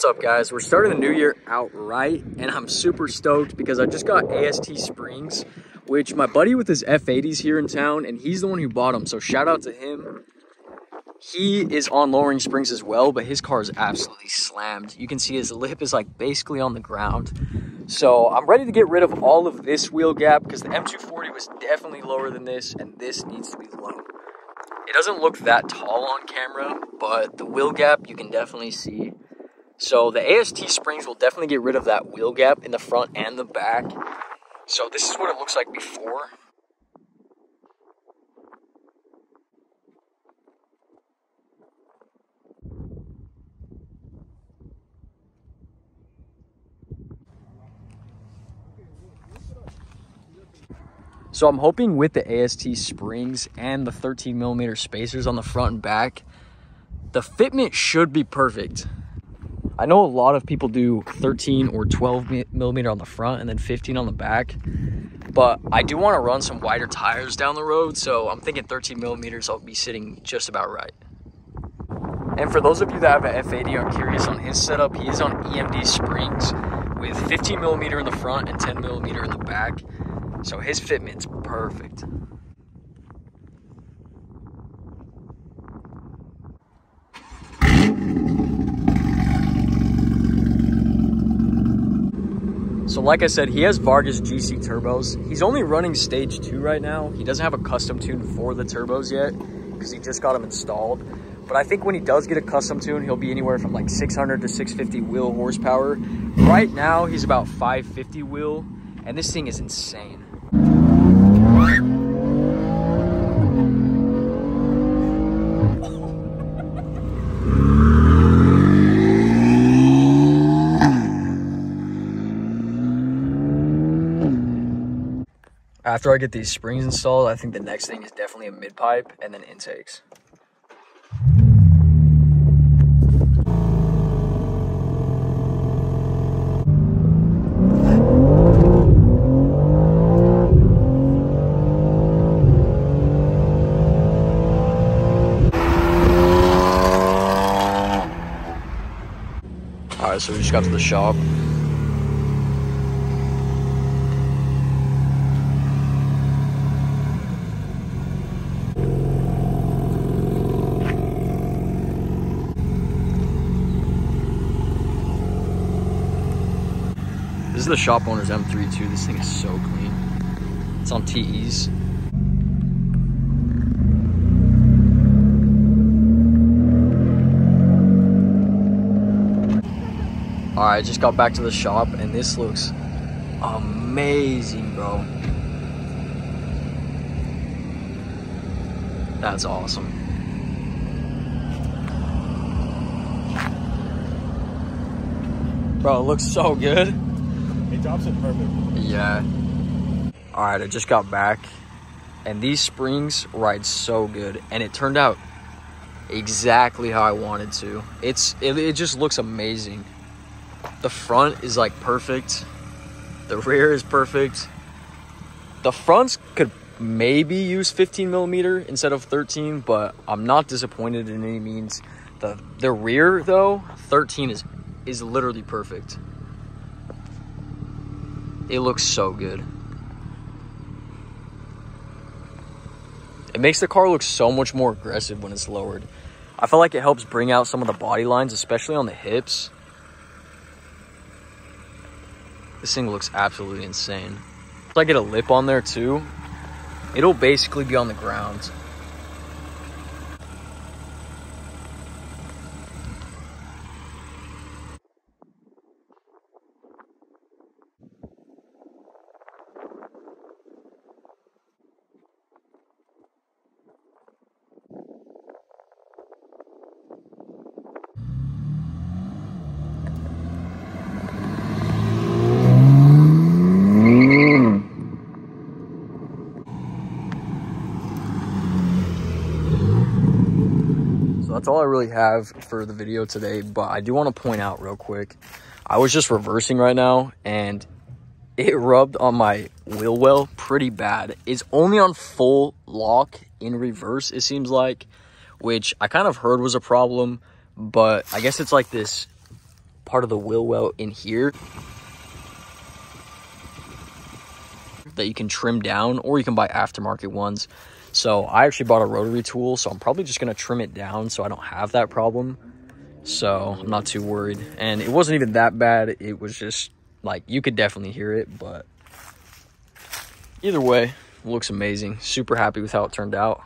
What's up, guys? We're starting the new year out right, and I'm super stoked because I just got AST Springs, which my buddy with his F80's here in town, and he's the one who bought them, so shout out to him. He is on Lowering Springs as well, but his car is absolutely slammed. You can see his lip is like basically on the ground. So I'm ready to get rid of all of this wheel gap because the M240 was definitely lower than this, and this needs to be low. It doesn't look that tall on camera, but the wheel gap you can definitely see. So the AST Springs will definitely get rid of that wheel gap in the front and the back. So this is what it looks like before. So I'm hoping with the AST Springs and the 13mm spacers on the front and back, the fitment should be perfect. I know a lot of people do 13 or 12mm on the front and then 15 on the back, but I do want to run some wider tires down the road, so I'm thinking 13mm I'll be sitting just about right. And for those of you that have an F80 are curious on his setup, he is on EMD Springs with 15mm in the front and 10mm in the back. So his fitment's perfect. So like I said, he has Vargas GC turbos. He's only running stage 2 right now. He doesn't have a custom tune for the turbos yet because he just got them installed. But I think when he does get a custom tune, he'll be anywhere from like 600 to 650 wheel horsepower. Right now, he's about 550 wheel, and this thing is insane. After I get these springs installed, I think the next thing is definitely a mid-pipe and then intakes. Alright, so we just got to the shop. This is the shop owner's M3 too. This thing is so clean. It's on TEs. Alright, just got back to the shop and this looks amazing, bro. That's awesome. Bro, it looks so good. It drops it perfect. Yeah. Alright, I just got back and these springs ride so good and it turned out exactly how I wanted to. It just looks amazing. The front is like perfect. The rear is perfect. The fronts could maybe use 15mm instead of 13, but I'm not disappointed in any means. The rear though, 13 is literally perfect. It looks so good. It makes the car look so much more aggressive when it's lowered. I feel like it helps bring out some of the body lines, especially on the hips. This thing looks absolutely insane. If I get a lip on there too, it'll basically be on the ground. That's all I really have for the video today, but I do want to point out real quick, I was just reversing right now and it rubbed on my wheel well pretty bad. It's only on full lock in reverse, it seems like, which I kind of heard was a problem, but I guess it's like this part of the wheel well in here that you can trim down, or you can buy aftermarket ones. So I actually bought a rotary tool, so I'm probably just going to trim it down so I don't have that problem. So I'm not too worried. And it wasn't even that bad. It was just like, you could definitely hear it, but either way, it looks amazing. Super happy with how it turned out.